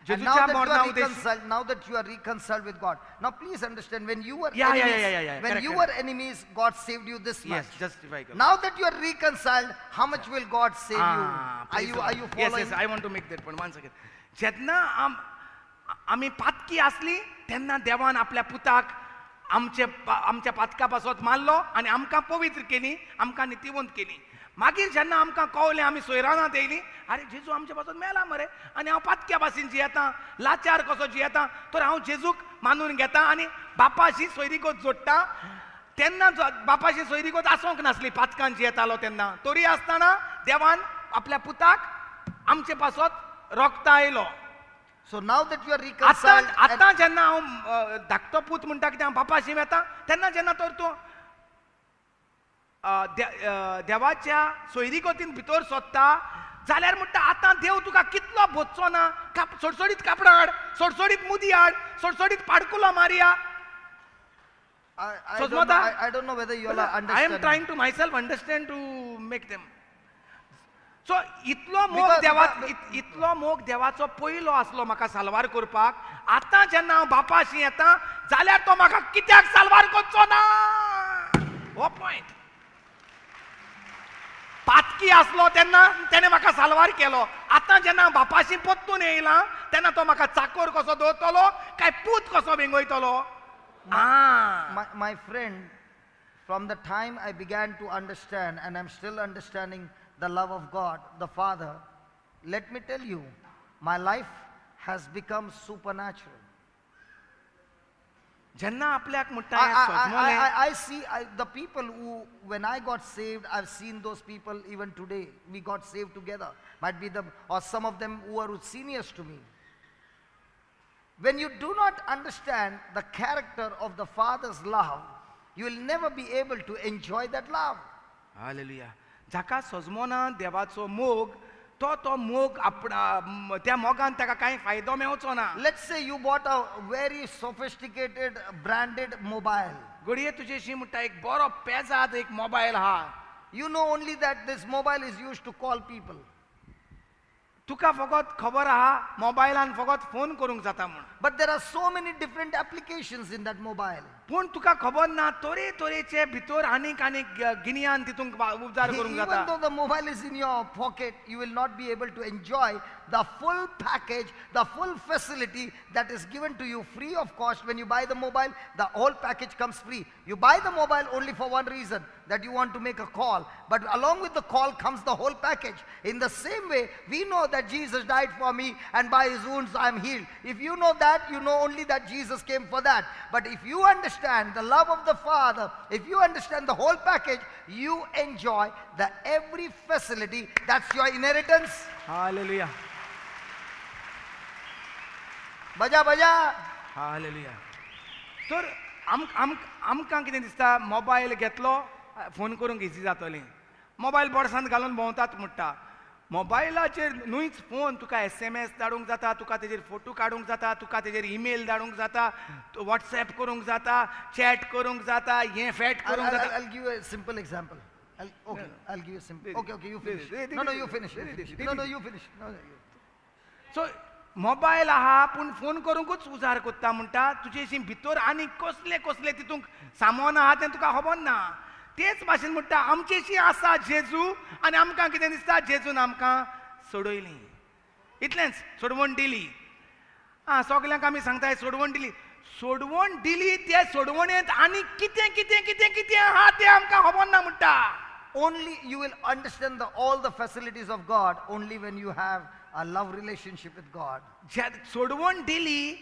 And now that you are reconciled with God. Now please understand, when you were enemies, when you were enemies, God saved you this much. Yes, justify God. Now that you are reconciled, how much will God save you? Are you following? Yes, I want to make that point. 1 second. जेन्ना आमी पातकी असली तेन्ना देवान आपल्या पुताक आमच्या पातका पासत मारलो आनी आमकां पवित्र केली, आमकां नितिवंत केली. मागीर जेन्ना आमकां कळलें आमी सोयरानांत येयलीं, अरे जेजू आमच्या पासून मेला मरे आनी हांव पातक्या भाशेन जियेतां, लाचार कसो जियेतां, तर हांव जेजूक मानून घेता आनी बापाशी सोयरीकोत जोडटा. तेन्ना बापाशी सोयरीकोत आसूंक नासली, पातकान जियेतालो तेन्ना. तरी आसतना देवान आपल्या पुताक आमचे पासत रोखता आयलो. So now that you are reconciled, आतां जेन्ना हांव धाकटो पूत म्हणटा कितें हांव बापाशी वेता, तेन्ना जेन्ना तर तूं देवाच्या सोयरीकोतीन भितर सोदता, जाल्यार म्हणटा आतां देव तुका कितलो बोचचो ना. सडसडीत कापडां हाड, सडसडीत मुदी हाड, सडसडीत पाडकुलो मारया. I don't know whether you all are I understanding. am trying to myself understand to make them. So इतलो मोग देवाचो पयलो आसलो म्हाका साल्वार करपाक. आतां जेन्ना हांव बापाशी येता, जाल्यार तो म्हाका कित्याक साल्वार करचो ना. हो पॉयंट. पातकी आसलो तेन्ना तेणे म्हाका साल्वार केलो. आतां जेन्ना हांव बापाशी परतून येयलां, तेन्ना तो म्हाका चाकोर कसो दवरतलो काय पूत कसो भिंगयतलो. My friend, from the time I began to understand, and I'm still understanding the love of God, the Father, let me tell you, my life has become supernatural. I see the people who, when I got saved, I've seen those people even today. We got saved together. Might be or some of them who are seniors to me. When you do not understand the character of the Father's love, you will never be able to enjoy that love. Hallelujah. जाका सजमोना देवाचो मोग, तो मोग त्या मोगान ताका कांय फायदो मेळचो ना. Let's say you bought a very sophisticated branded mobile. घडये तुजेशी म्हणटा एक बरो पेजाद एक मोबायल आहा. You know only that this mobile is used to call people. तुका फकत खबर आहा मोबायलान फकत फोन करूंक जाता म्हूण. But there are so many different applications in that mobile. पूण तुका खबर ना तोरेचे भितर आनीक गिन्यान तितून उजार करूंक जाता. Even though the mobile is in your pocket, you will not be able to enjoy the full package, the full facility that is given to you free of cost. When you buy the mobile, the whole package comes free. You buy the mobile only for one reason, that you want to make a call. But along with the call comes the whole package. In the same way, we know that Jesus died for me and by his wounds I am healed. If you know that, you know only that Jesus came for that. But if you understand the love of the Father, if you understand the whole package, you enjoy the every facility. That's your inheritance. Hallelujah. Baja. Hallelujah. तर आमकां कितें दिसता, mobile घेतलो phone करूंक easy जातली. Mobile बोडसांत घालून भोंवतात म्हणटा. मोबायलाचेर न्हूच फोन तुका SMS धाडूंक जाता, तुका तेजेर फोटो काडूंक जाता, तुका तेजेर ईमेल धाडूंक जाता, WhatsApp करूंक जाता, चॅट करूंक जाता, हें फॅट करूंक जाता. I'll give you a simple example. I'll give you a simple. Okay, you finish. No, you finish. No, you finish. So mobile आहा पूण फोन करूंकूच उजार कोत्ता म्हणटा. तुजेशी भितर आनी कसले तितूंक सामान आहा तें तुका खबर ना. तेच भाशेन म्हणटा आमचेशी आसा जेजू आनी आमकां कितें दिसता जेजून आमकां सोडयली. इतलेंच, सोडवण दिली. सगल्यांक आमी सांगताय सोडवण दिली. सोडवण दिली, ते सोडवणेंत आनी कितें आहा तें आमकां खबर ना म्हणटा. Only you will understand all the facilities of God only when you have a love relationship with God. सोडवण दिली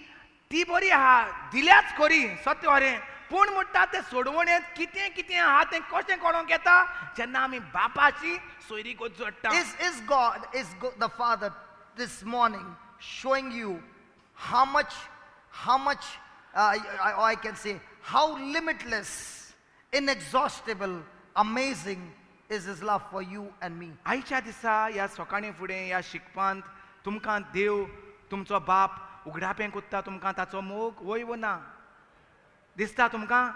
ती बरी आहा, दिल्याच खरी, सत्य खरें. पूण म्हणटा ते सोडवणेंत कितें आहा तें कशें कळोंक येता जेन्ना आमी बापाची सोयरीक जोडटा. Is God, the Father this morning showing you how much I can say how limitless, inexhaustible, amazing is his love for you and me. आयच्या दिसा ह्या सकाळी फुडें ह्या शिकपांत तुमकां देव तुमचो बाप उगडापें कोत्ता तुमकां ताचो मोग वय वो ना दिसता तुमकां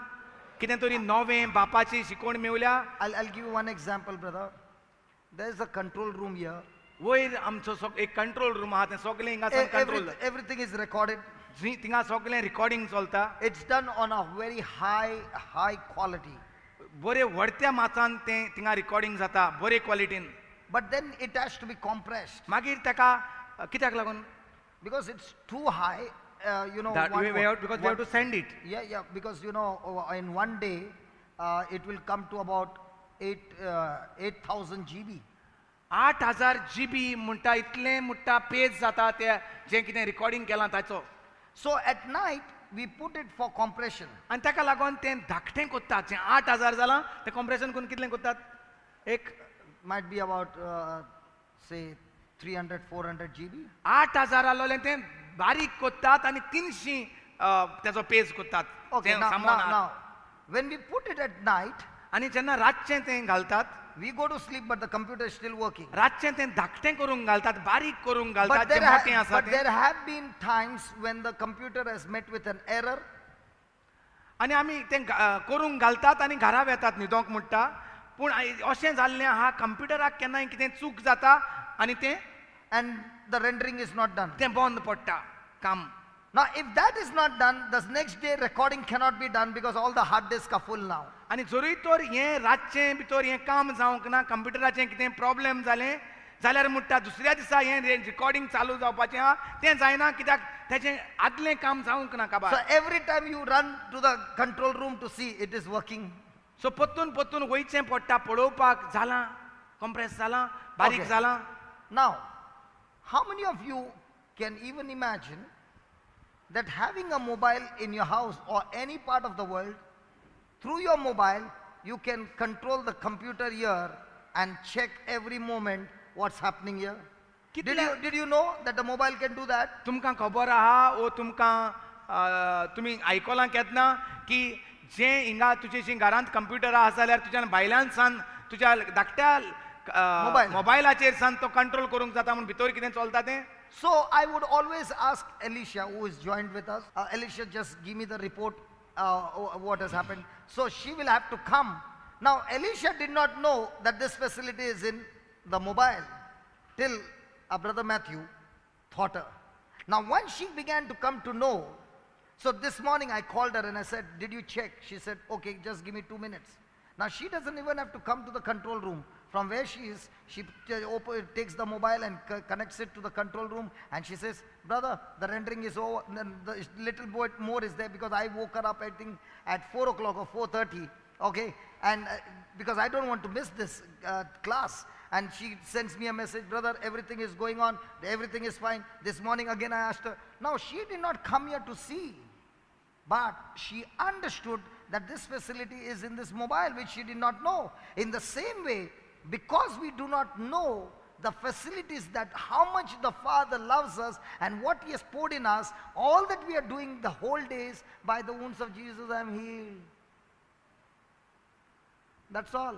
कितें तरी नवें बापाची शिकवण मेवल्या. I'll give you one example, brother. There is a control room here. वयर आमचो एक कंट्रोल रूम आहा तें सगळें हिंगा कंट्रोल Everything is recorded. थिंगा सगळें रिकॉर्डिंग चलता It's done on a very high quality. बरे व्हडत्या माचान तें थिंगा रिकॉर्डिंग जाता बरे क्वॉलिटीन But then it has to be compressed मागीर ताका कित्याक लागून because it's too high. because we have to send it. Yeah, because in one day it will come to about 8,000 GB. 8,000 GB म्हणटा इतलें म्हणटा पेज जाता ते जें कितें रिकॉर्डिंग केलां ताचो So at night we put it for compression. आनी ताका लागून तें धाकटें कोत्तात जें 8,000 जालां तें कॉम्प्रेशन करून कितलें कोत्तात एक Might be about say 300-400 GB. 8,000 आसलोलें तें बारीक कोत्तात आनी 300 तेजो page कोत्तात Okay, now when we put it at night, आनी जेन्ना रातचें तें घालतात we go to sleep, but the computer is still working. रातचें तें धाकटें करून घालतात बारीक करून But घालतात जें मोटें आसा but तें there have been times when the computer has met with an error. आनी आमी तें करून घालतात आनी घरा येतात न्हिदोंक म्हणटा पूण अशें जाल्लें आहा कंप्युटराक केन्नाय कितें चूक जाता आनी तें And the rendering is not done. तें बंद पडटा काम Now, if that is not done, the next day recording cannot be done because all the hard disks are full now. आनी जरूय तर हें रातचें भितर हें काम जावंक ना कंप्युटराचें कितें प्रॉब्लेम जालें जाल्यार म्हणटा दुसऱ्या दिसा हें रिकॉर्डिंग चालू जावपाचें आहा तें जायना कित्याक तेचें आदलें काम जावंक ना So काबार every time you run to the control room to see it is working. सो परतून वयचें पडटा पळोवपाक जालां कॉम्प्रेस जालां बारीक Okay. जालां Now, how many of you can even imagine that having a mobile in your house or any part of the world, through your mobile, you can control the computer here and check every moment what's happening here? Did you know that the mobile can do that? तुमकां खबर आहा वो तुमकां तुमी आयकोलां केदना की जें हिंगा तुजेशी घरांत कंप्युटर आसा जाल्यार तुज्यान भायल्यान सान तुज्या धाकट्या मोबायलाचेर सान तो कंट्रोल करूंक जाता म्हूण भितर कितें चलता तें So I would always ask Alicia, who is joined with us, Alicia, just give me the report, what has happened. So she will have to come. Now, Alicia did not know that this facility is in the mobile till our brother Matthew taught her. Now, once she began to come to know, so this morning I called her and I said, did you check? She said, okay, just give me 2 minutes. Now, she doesn't even have to come to the control room. From where she is, she takes the mobile and connects it to the control room and she says, brother, the rendering is over, the little bit more is there because I woke her up I think at 4 o'clock or 4:30, okay, and because I don't want to miss this class. And she sends me a message, brother, everything is going on, everything is fine. This morning again I asked her. Now she did not come here to see, but she understood that this facility is in this mobile, which she did not know. In the same way, because we do not know the facilities that how much the Father loves us and what He has poured in us, all that we are doing the whole days, by the wounds of Jesus I am healed. That's all.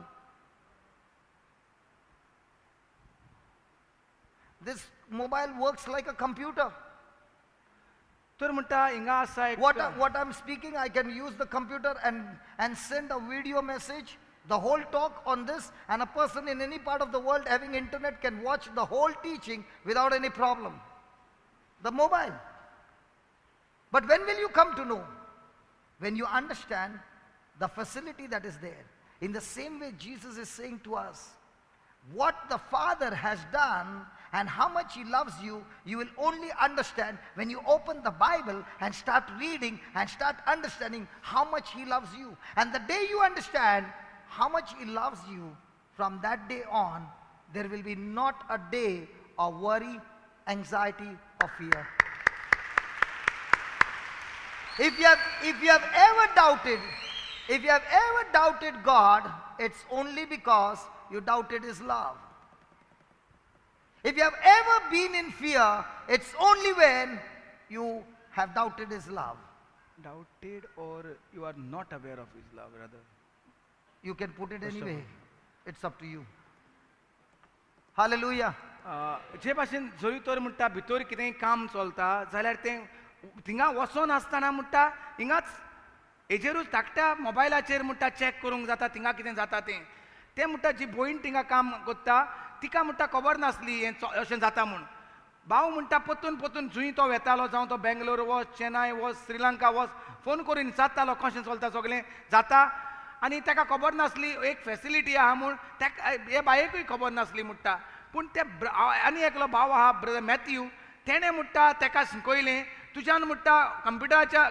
This mobile works like a computer. तर म्हणटा हिंगा आसा एक What I'm speaking, I can use the computer and send a video message, the whole talk on this, and a person in any part of the world having internet can watch the whole teaching without any problem. The mobile. But when will you come to know? When you understand the facility that is there. In the same way Jesus is saying to us, what the Father has done and how much He loves you, you will only understand when you open the Bible and start reading and start understanding how much He loves you. And the day you understand how much He loves you, from that day on, there will be not a day of worry, anxiety, or fear. If you have ever doubted God, it's only because you doubted His love. If you have ever been in fear, it's only when you have doubted His love. Doubted or you are not aware of His love, rather. You can put it anyway. It's up to you. Hallelujah. जे भाशेन जरी तर म्हणटा भितर कितेंय काम चलता जाल्यार तें थिंगा वचोन आसतना म्हणटा हिंगाच हेजेरूच धाकट्या मोबायलाचेर म्हणटा चॅक करूंक जाता थिंगा कितें जाता तें म्हणटा जी भयण थिंगा काम करता तिका म्हणटा खबर नासली हें अशें जाता म्हूण भाव म्हणटा पतून पतून जुंय तो वेतालो जावं तो बेंगलोर वच चेन्नय वच श्रीलंका वच फोन करून विचारतालो कशें चलता सगळें जाता आनी ताका खबर नासली एक फॅसिलिटी आहा म्हूण ताका हे बायेकूय खबर नासली म्हणटा पूण ते आनी एकलो भाव आहा ब्रदर मॅथ्यू तेणें म्हणटा ताका शिकयलें तुज्यान म्हणटा कंप्युटराच्या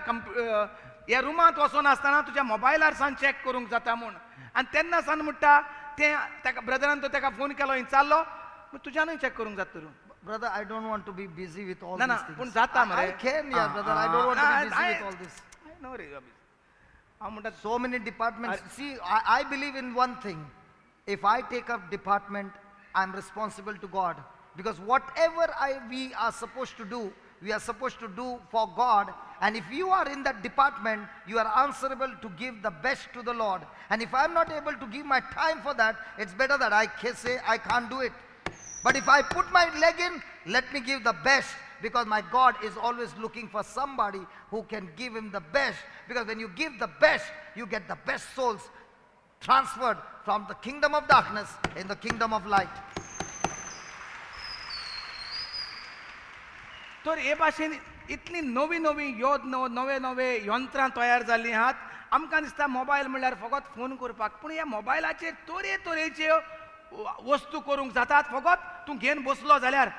ह्या रुमांत वचून आसतना तुज्या मोबायलार सावन चॅक करूंक जाता म्हूण आनी तेन्ना सावन म्हणटा तें ताका ब्रदरान तो ताका फोन केलो विचारलो तुज्यानूय चॅक करूंक जाता तर Brother, I don't want to be busy with all No, no, these things. पण जाता मरे. I can, yeah, brother. I don't want to be busy with all this. No रे हांव म्हणटा So many departments. See, I believe in one thing. If I take up department, I'm responsible to God. Because whatever we are supposed to do, we are supposed to do for God. And if you are in that department, you are answerable to give the best to the Lord. And if I'm not able to give my time for that, it's better that I say I can't do it. But if I put my leg in, let me give the best, because my God is always looking for somebody who can give him the best. Because when you give the best, you get the best souls transferred from the kingdom of darkness in the kingdom of light. तर हे भाशेन इतली नवी नवी नवे नवे यंत्रां तयार जाल्लीं आहात आमकां दिसता mobile म्हणल्यार फकत फोन करपाक पूण ह्या मोबायलाचेर तरे तरेच्यो वस्तू करूंक जातात फकत तूं घेवन बसलो जाल्यार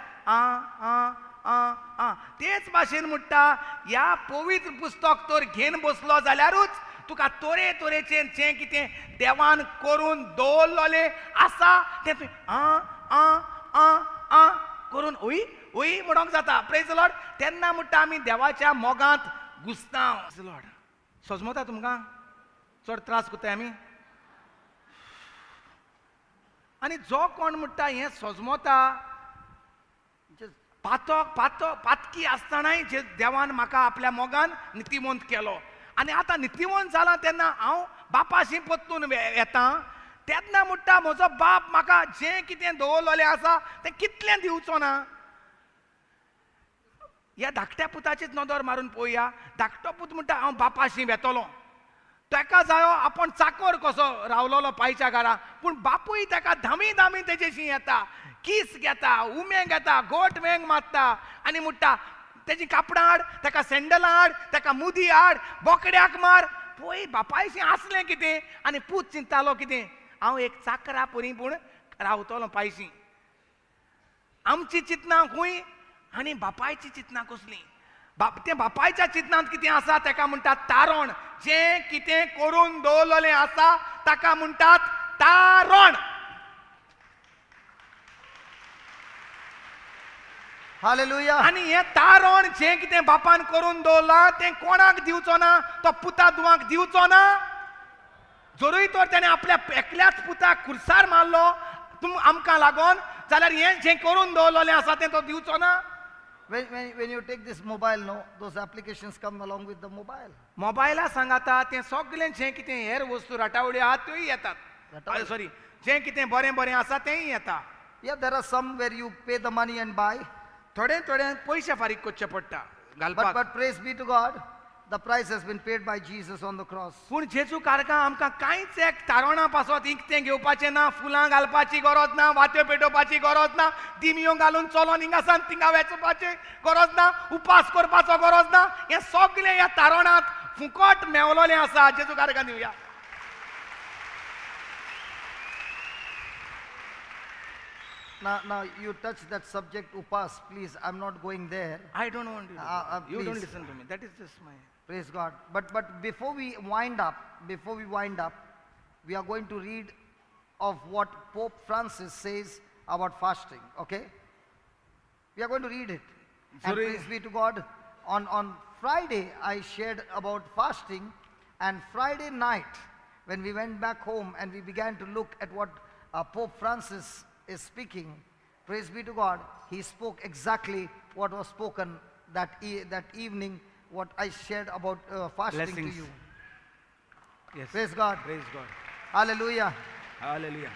तेच भाशेन म्हणटा ह्या पवित्र पुस्तक तर घेवन बसलो जाल्यारूच तुका तरे तरेचें जें कितें देवान करून दवरलेलें आसा तें तुवें करून ओई म्हणोंक जाता प्रेज द लॉर्ड तेन्ना म्हणटा आमी देवाच्या मोगांत घुसता लॉर्ड सजमता तुमकां चड त्रास कोत्ताय आमी आनी जो कोण म्हणटा हें सजमता पातकी आसतनाय जे देवान म्हाका आपल्या मोगान नितिवंत केलो आनी आतां नितिवंत जाला तेन्ना हांव बापाशी पत्तून येता तेन्ना म्हणटा म्हजो बाप म्हाका जें कितें दवरलेलें आसा तें कितलें दिवचो ना ह्या धाकट्या पुताचीच नदर मारून पळोवया धाकटो पूत म्हणटा हांव बापाशी वेतलो ताका जायो आपूण चाकर कसो रावलोलो पायच्या घरा पूण बापूय ताका धामी धामी तेजेशी येता किस घेता उमे घेता गोट वेंग मारता आनी म्हणटा तेजी कापडां हाड ताका सँडल हाड ताका मुदी हाड बोकड्याक मार पळय बापायशी आसलें कितें आनी पूत चिंतालो कितें हांव एक चाकरा परी पूण रावतलो पायशी आमची चिंतना खूंय आनी बापायची चिंतना कसली ते बापायच्या चिंतनांत कितें आसा ताका म्हणटात तारण जें कितें करून दवरलेलें आसा ताका म्हणटात तारण Hallelujah. आनी हें तारण जें कितें बापान करून दवरलां तें कोणाक दिवचो ना तो पुता दुवांक दिवचो ना जरूय तर ताणें आपल्या एकल्याच पुताक खुर्सार मारलो आमकां लागोन जाल्यार हें जें करून दवरलेलें आसा तें तो दिवचो ना When you take this mobile, no, those applications come along with the mobile. मोबायला सांगाता तें सगळें जें कितें हेर वस्तू राटावळी आहात त्योय येतात सॉरी जें कितें बरें बरें आसा तेंय येता Yeah, there are some where you pay the money and buy. थोडे थोडे पयशे फारीक करचे पडटा घालपाक But praise be to God, the price has been paid by Jesus on the cross. पूण जेजू कारकां आमकां कांयच एक तारणां पासत इकतें घेवपाचें ना फुलां घालपाची गरज ना वात्यो पेटोवपाची गरज ना दिमयो घालून चलोन हिंगासान थिंगा वेचपाची गरज ना उपास करपाचो गरज ना हें सगळें ह्या तारणांत फुकट मेवलोलें आसा जेजू कारकां Divya Now you touch that subject, upas, please. I'm not going there. I don't want you. You don't Please. listen to me. That is just my. Praise God. But before we wind up, we are going to read of what Pope Francis says about fasting. Okay? We are going to read it. And Sorry. praise be to God. On Friday, I shared about fasting, and Friday night, when we went back home and we began to look at what Pope Francis is speaking, praise be to God, he spoke exactly what was spoken that evening, what I shared about fasting Blessings. to you. Yes. Praise God. Praise God. Hallelujah. Hallelujah.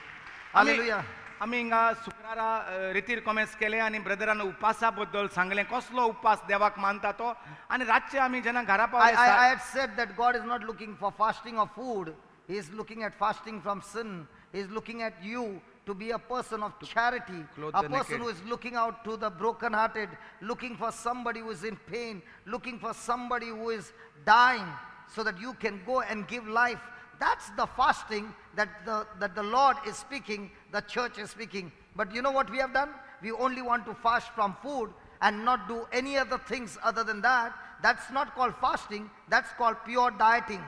Hallelujah. आमी हिंगा शुक्रारा रितीर comments केले आनी brethren उपासा बद्दल सांगलें कसलो उपास देवाक मानता तो आनी रातचे आमी जेन्ना घरा I पावले had said that God is not looking for fasting of food. He is looking at fasting from sin. He is looking at you to be a person of charity, clothe a the person naked. who is looking out to the brokenhearted, looking for somebody who is in pain, looking for somebody who is dying, so that you can go and give life. That's the fasting that the Lord is speaking, the church is speaking. But you know what we have done? We only want to fast from food and not do any other things other than that. That's not called fasting, that's called pure dieting.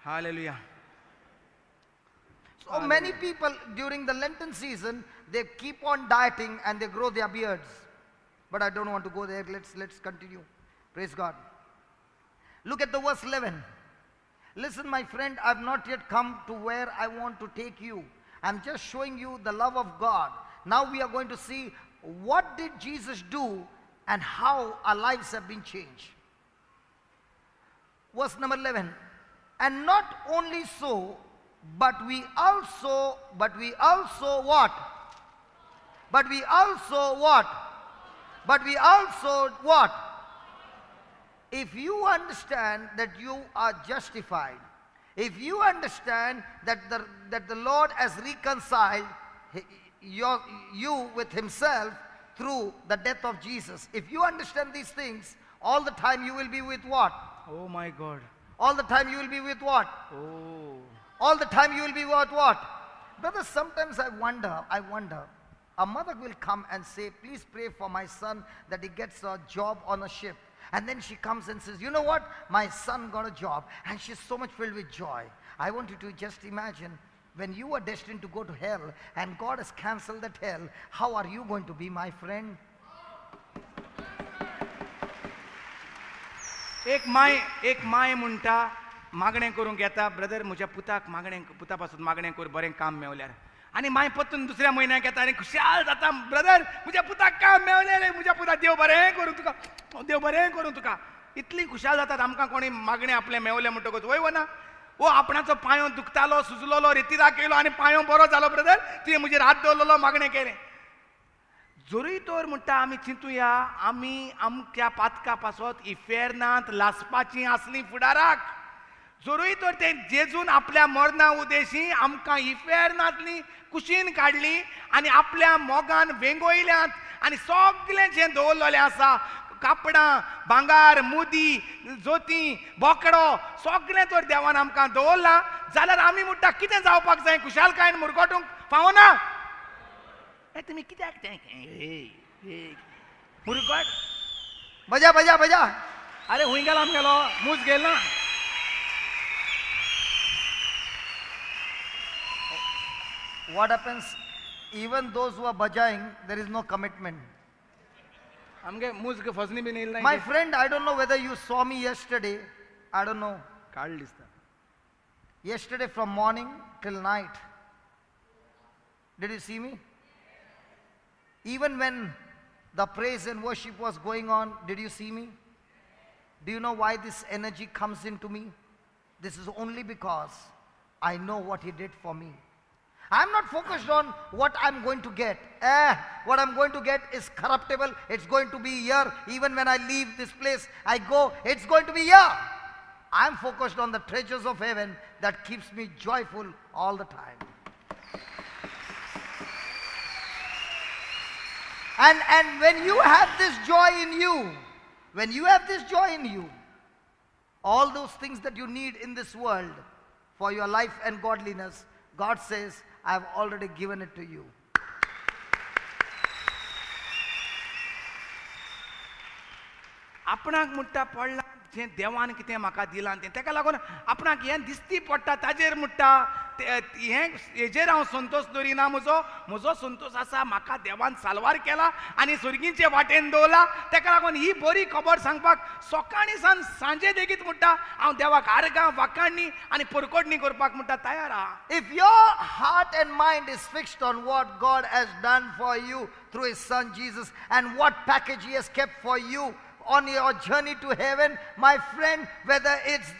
Hallelujah. So many people during the Lenten season, they keep on dieting and they grow their beards. But I don't want to go there. Let's continue. Praise God. Look at the verse 11. Listen, my friend, I've not yet come to where I want to take you. I'm just showing you the love of God. Now we are going to see what did Jesus do and how our lives have been changed. Verse number 11. And not only so, but we also what? But we also what? If you understand that you are justified, if you understand that the Lord has reconciled you with himself through the death of Jesus, if you understand these things, all the time you will be with what? Oh my God. All the time you will be with what? Oh. All the time you will be with what? Brother, sometimes I wonder, a mother will come and say, please pray for my son that he gets a job on a ship. And then she comes and says, you know what? My son got a job. And she's so much filled with joy. I want you to just imagine when you are destined to go to hell and God has cancelled that hell, how are you going to be, my friend? एक my म्हणटा मागणें करूंक येता brother म्हज्या पुता पासून मागणें कर बरें काम मेवल्यार आनी माय परतून दुसऱ्या म्हयन्याक येता आनी खुशाल जाता ब्रदर म्हज्या पुताक काम मेवलें रे म्हज्या पुता देव बरें करूं तुका इतली खुशाल जातात आमकां कोणी मागणें आपलें मेवलें म्हणटकूच वय वना वो आपणाचो पांयो दुखतालो सुजलोलो रितीदा केलो आनी पांयो बरो जालो ब्रदर तुवें म्हजेर हात दवरलेलो मागणें केलें जोरी तोर म्हणटा आमी चिंतुया आमी अमक्या पातका पासत इफेरनांत लासपाची आसली फुडाराक जोरूय तर ते जेजून आपल्या मरणा उदेशी आमकां इफेरनांतली कुशीन काडली आनी आपल्या मोगान वेंगोयल्यांत आनी सगळें जें दवरलेलें आसा कापडां भांगार मुदी जोती बोकडो सगळें तर देवान आमकां दवरलां जाल्यार आमी म्हणटा कितें जावपाक जाय खुशालकायेन मुरगोटूंक फावना तुमी कित्याक मुरगोट बजा अरे हुंय गेलो आमगेलो मूज गेल ना What happens? Even those who are bajaying, there is no commitment. आमगे मूज फसनी बी येल My friend, I don't know whether you saw me yesterday. I don't know. काळ दिसता Yesterday from morning till night. Did you see me? Even when the praise and worship was going on, did you see me? Do you know why this energy comes into me? This is only because I know what he did for me. I'm not focused on what I'm going to get. What I'm going to get is corruptible. It's going to be here. Even when I leave this place, I go, it's going to be here. I'm focused on the treasures of heaven that keeps me joyful all the time. And when you have this joy in you, all those things that you need in this world for your life and godliness, God says, I have already given it to you. आपणाक म्हणटा पडला जें देवान कितें म्हाका दिलां तें तेका लागून आपणाक हें दिसती पडटा ताजेर म्हणटा हेजेर हांव संतोश दवरिना म्हजो संतोश आसा म्हाका देवान साल्वार केला आनी सुर्गीचे वाटेन दवरला तेका लागून ही बरी खबर सांगपाक सकाळी सान सांजे लेगीत म्हणटा हांव देवाक आर्गां वाखाणणी आनी परकोडणी करपाक म्हणटा तयार आहा. If your heart and mind is fixed on what God has done for you through his son Jesus and what package he has kept for you on your journey to heaven, my friend, whether it's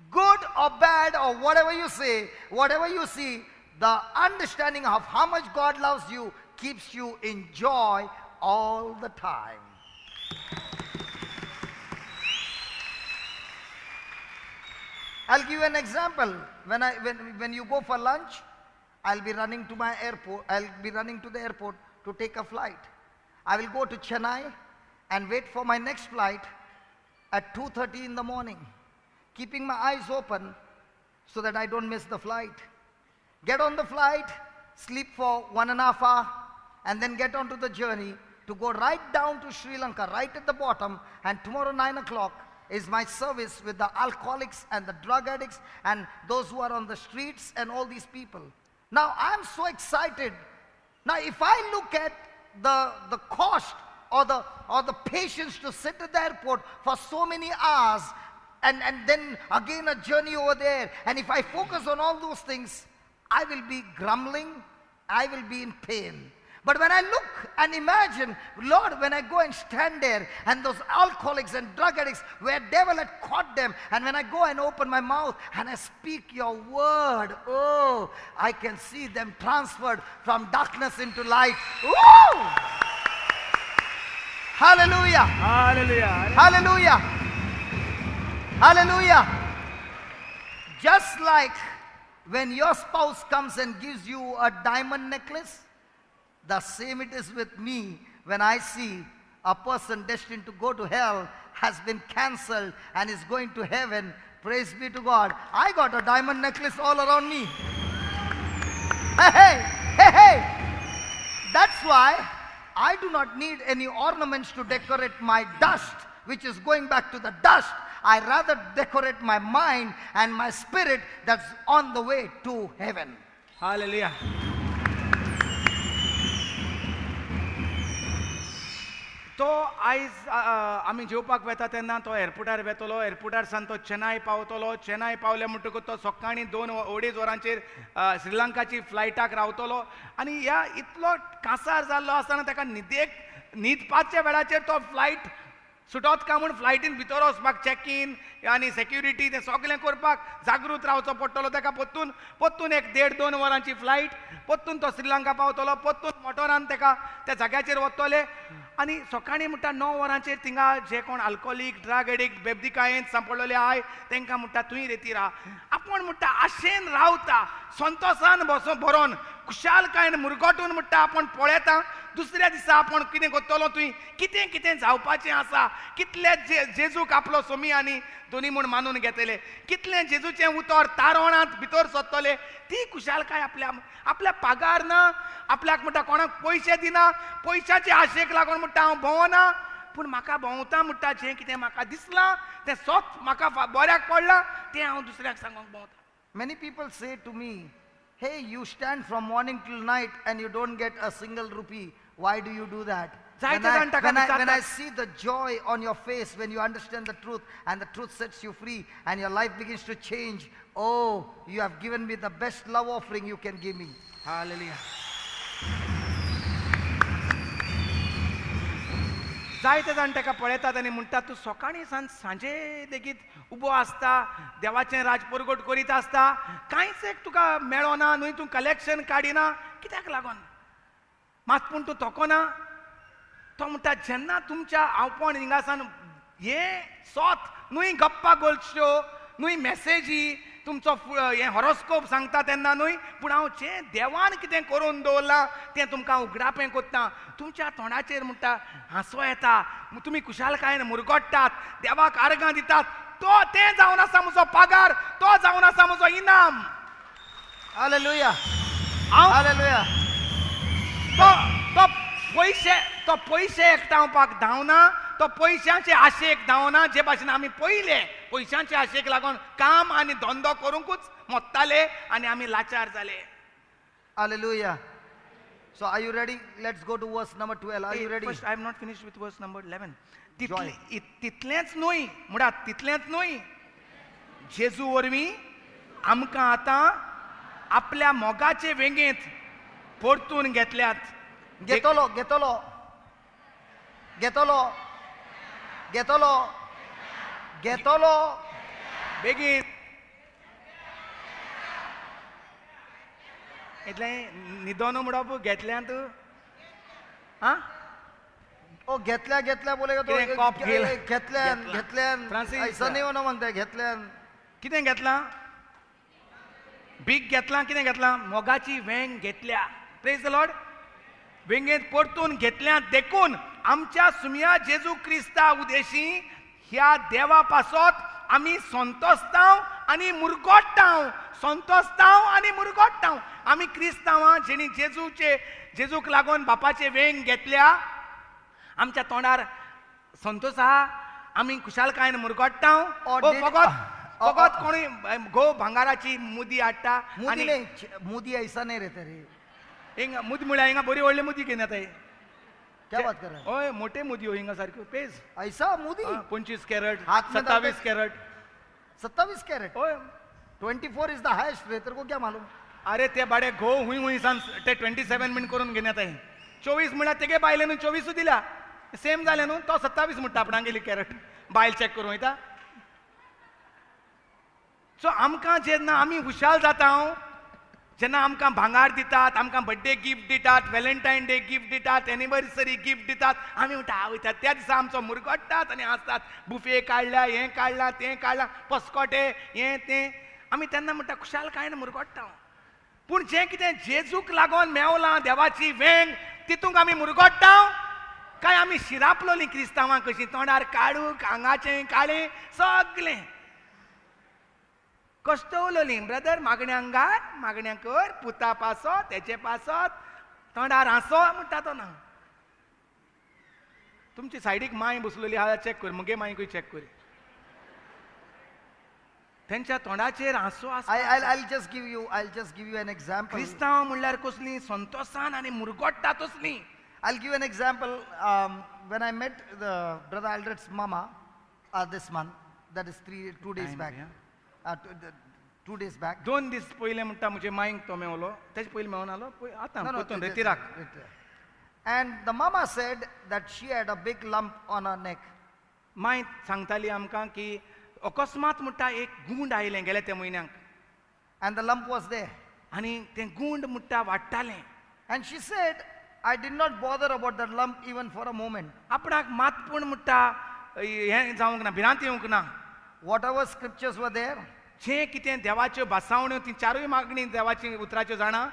good or bad or whatever you say, whatever you see, the understanding of how much God loves you keeps you in joy all the time. I'll give you an example. When you go for lunch, I'll be running to my airport. I'll be running to the airport to take a flight. I will go to Chennai and wait for my next flight at 2:30 in the morning, keeping my eyes open so that I don't miss the flight. Get on the flight, sleep for 1.5 hours, and then get onto the journey to go right down to Sri Lanka, right at the bottom, and tomorrow 9 o'clock is my service with the alcoholics and the drug addicts and those who are on the streets and all these people. Now I'm so excited. Now if I look at the cost or the patience to sit at the airport for so many hours and then again a journey over there, and if I focus on all those things, I will be grumbling, I will be in pain. But when I look and imagine, Lord, when I go and stand there and those alcoholics and drug addicts where devil had caught them, and when I go and open my mouth and I speak your word, oh, I can see them transferred from darkness into light. Woo! Hallelujah! Hallelujah. Hallelujah! Hallelujah! Just like when your spouse comes and gives you a diamond necklace, the same it is with me when I see a person destined to go to hell has been cancelled and is going to heaven. Praise be to God. I got a diamond necklace all around me. Hey, hey, hey, hey. That's why I do not need any ornaments to decorate my dust, which is going back to the dust. I rather decorate my mind and my spirit that's on the way to heaven. Hallelujah. तो आयज आमी जेवपाक वेता तेन्ना तो एअरपोर्टार वेतलो, एअरपोर्टार सावन तो चेन्नई पावतलो, चेन्नई पावले म्हणटकूच तो सकाळीं 2-2:30 वरांचेर श्रीलंकाची फ्लायटाक रावतलो, आनी ह्या इतलो कांसार जाल्लो आसतना ताका न्हिदपाच्या वेळाचेर तो फ्लायट सुटोत काय म्हूण फ्लायटीन भितर वचपाक चॅक इन आनी सेक्युरिटी तें सगळें करपाक जागृत रावचो पडटलो ताका. परतून 1-1.5-2 वरांची फ्लायट, परतून तो श्रीलंका पावतलो, परतून मोटरान ताका त्या जाग्याचेर वतले, आनी सकाळीं म्हणटा 9 वरांचेर थिंगा जे कोण अल्कोहोलीक ड्रग एडिक्ट बेबदिकायेन सांपडलेले आहाय तांकां म्हणटा तुंय रेती राव. आपूण म्हणटा आशेन रावता, संतोषान बरोवन खुशालकायेन मुरगोटून म्हणटा आपूण पळयता दुसऱ्या दिसा आपूण कितें करतलो, तुंय कितें कितें जावपाचें आसा, कितले जेजूक आपलो सोमी आनी दोनी म्हूण मानून घेतले, कितलें जेजूचें उतर तारोणांत भितर सोदतले, ती खुशालकाय आपल्या पागार ना, आपल्याक म्हणटा कोणाक पयशे दिना, पयशाचे आशेक लागून म्हणटा हांव भोंवना, पूण म्हाका भोंवता म्हणटा जें कितें म्हाका दिसलां तें सोत म्हाका बऱ्याक पडलां तें हांव दुसऱ्याक सांगूंक भोंवता. Many people say to me, hey, you stand from morning till night and you don't get a single rupee. Why do you do that? When I see the joy on your face, when you understand the truth and the truth sets you free and your life begins to change, oh, you have given me the best love offering you can give me. Hallelujah. जायते जाण ताका पळयतात आनी म्हणटात तूं सकाळीं सावन सांजे लेगीत उबो आसता, देवाचें राज परगट करीत आसता, कांयच एक तुका मेळोना, न्हय तूं कलेक्शन काडिना, कित्याक लागून? मात पूण तूं तोकोना. तो म्हणटा जेन्ना तुमच्या हांवपण हिंगासान हे सोत न्हय गप्पा गोश्ट्यो, न्हय मेसेजी, तुमचो हें हॉरोस्कोप सांगता तेन्ना न्हय, पूण हांव जें देवान कितें करून दवरलां तें तुमकां उगडापें कोत्ता. तुमच्या तोंडाचेर म्हणटा हांसो येता, तुमी खुशालकायेन मुरगोडटात, देवाक आर्गां दितात, तो तें जावन आसा म्हजो पागार, तो जावन आसा म्हजो इनाम. Hallelujah. Hallelujah. तो पयशे एकठांवपाक धांवना, तो पयशांचे आशेक धांवना, जे भाशेन आमी पयले पयशांचे आशेक लागून काम आनी धंदो करूंकूच मोत्ताले आनी आमी लाचार जाले. Hallelujah. So are you ready? Let's go to verse number 12. Are you ready? First, I have not finished with verse number 11. तितलेंच न्हय म्हणा, तितलेंच न्हय, जेजू वरवीं आमकां आतां आपल्या मोगाचे वेंगेंत परतून घेतल्यात. घेतलो बेगीन इतलें न्हिदोन म्हणप घेतल्यात. आं ओ घेतल्या बोलेगा तो कितें कॉप घेतल्यान फ्रांसीस ऐसा नहीं होना मांगता है घेतल्यान. कितें घेतलां? भीक घेतला कितें घेतला मोगाची वेंग घेतल्या प्रेज द लॉर्ड वेंगेत परतून घेतल्या देखून आमच्या सुमिया जेजू क्रिस्ता उदेशी ह्या देवा पासत आमी संतोसतांव आनी मुरगोडटांव संतोसतांव आनी मुरगोडटांव आमी क्रिस्तांवां जेणी जेजूक लागून बापाचे वेंग घेतल्या आमच्या तोंडार संतोष आहा आमी खुशालकायेन मुरगोडटांव फकत कोणी घो भांगाराची मुदी हाडटा मुदी नहीं, मुदी ऐसा नहीं रहता रे. हिंगा मुदी म्हळ्यार हिंगा बरी व्हडली मुदी घेवन येताय क्या बात कर रहा है? हय मोठे मुदी हो हिंगा सारक्यो पेज ऐसा मुदी 25 कॅरेट हाथ में 27 कॅरेट 27 कैरेट. होय 24 इज द हाईएस्ट रे. तेरे को क्या मालूम? अरे ते बाडे घो हुई सान ते 27 मिनिट करून घेवन येताय 24 म्हळ्यार तेगे बायले न्हू 24 दिला सेम जाले न्हू तो 27 म्हणटा आपणाक गेली कॅरेट बायल चॅक करूं वयता सो आमकां जेन्ना आमी हुशाल जाता जेन्ना आमकां भांगार दितात आमकां बर्थडे गिफ्ट दितात व्हॅलेंटायन डे गिफ्ट दितात एनिवर्सरी गिफ्ट दितात आमी म्हणटा वयता त्या दिसा आमचो मुरगोडटात आनी आसतात बुफे काडला हें काडलां तें काडलां पस्कोटे हें तें आमी तेन्ना म्हणटा खुशालकायेन मुरगोडटा पूण जें कितें जेजूक लागून मेवलां देवाची वेंग तितूंक आमी मुरगोडटा काय आमी शिरापलोलीं क्रिस्तांवां कशीं तोंडार काळूक आंगाचें काळें सगलें कष्ट उलोवलीं ब्रदर मागण्यांक घाल मागण्या कर पुता पासत तेचे पासत तोंडार हांसो म्हणटा तो ना तुमची सायडीक माय बसलेली आहा चॅक कर मुगे मायकूय चॅक कर त्यांच्या तोंडाचेर हांसो आसता I'll just give you an example. क्रिस्तांव म्हणल्यार कसलीं संतोषान आनी मुरगोडटा तसलीं I'll give you an example. When I met the brother Aldred's mama this month, that is 2 days back. 2 days back. 2 दीस पयले म्हणटा म्हजे मायंक तो मेवलो तेजे पयलीं मेळून आलो आतां परतून रेतिराक And the mama said that she had a big lump on her neck. My सांगताली आमकां की अकस्मात म्हणटा एक गुंड आयलें गेल्या त्या म्हयन्याक And the lump was there. आनी तें गुंड म्हणटा वाडटालें And she said, I did not bother about that lump even for a moment. आपणाक मात पूण म्हणटा हें जावंक ना भिरांत येवंक ना Whatever scriptures were there, जें कितें देवाच्यो भासावण्यो ती चारूय मागणी देवाची उतराच्यो जाणा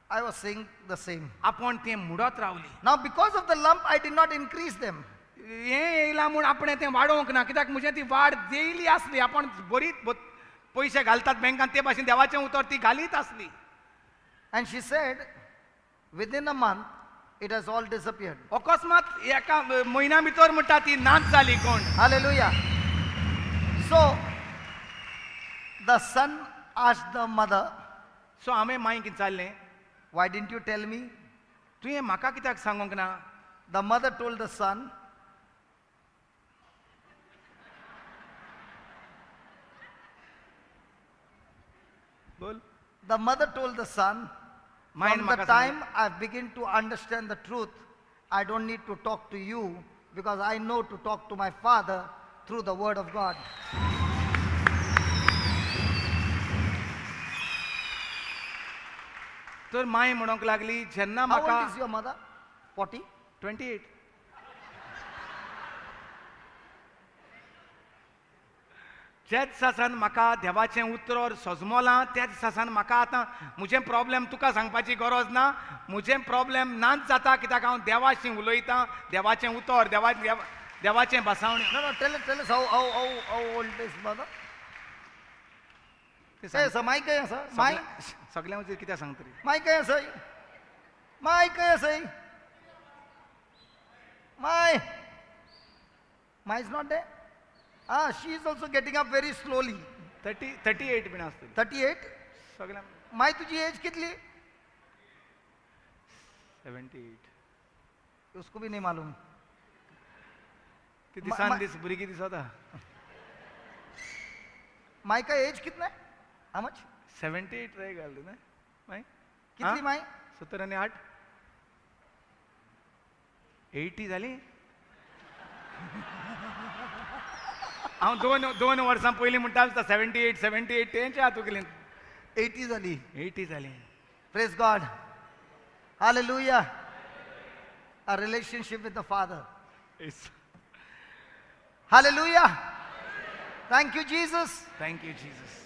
I was saying the same. आपूण तें म्हणत रावली Now because of the lump, I did not increase them. हें येयलां म्हूण आपणें तें वाडोवंक ना कित्याक म्हजें ती वाड देयली आसली आपूण बरीच पयशे घालतात बँकान ते भाशेन देवाचें उतर ती घालीत आसली And she said, within a month, it has all disappeared. अकस्मात एका म्हयन्या भितर म्हणटा ती नाच जाली कोण Hallelujah. So, the son asked the mother, सो हांवें मांयक विचारलें why didn't you tell me? तुवें म्हाका कित्याक सांगूंक ना The mother told the son, बोल the mother told the son, मायन from the म्हाका time I begin to understand the truth, I don't need to talk to you because I know to talk to my father through the word of God. तर my म्हणूंक लागली जेन्ना How म्हाका old is your mother? 40? 28 ज्या दिसासान म्हाका देवाचें उतर सजमोलां त्या दिसासान म्हाका आतां म्हजें प्रॉब्लेम तुका सांगपाची गरज ना म्हजें प्रॉब्लेम नाच जाता कित्याक हांव देवाशी उलयतां देवाचें उतर देवाचें भासावणी No, tell us how old is mother? Say, sir, Mike, sir. Mike, सगळ्यां वचून कित्याक सांगतली Mike, say. Mike, say. Mike is not there. She is also getting up very slowly. 38 been आसतली 38. सगळ्यां Mai, तुझी एज कितली? 78 उसको भी नहीं मालूम. ती दिसान दीस भुरगी दिसता माई का एज कितना है? How much? 78 रह घाल ना माय कितली माई? 70 आणि 8 80 झाली हांव दोन वर्सां पयलीं म्हणटा 78 तेंच्या हातूंतली 80 झाली. 80 झाली Praise God. Hallelujah. A relationship with the Father. Hallelujah. Thank you, Jesus. Thank you Jesus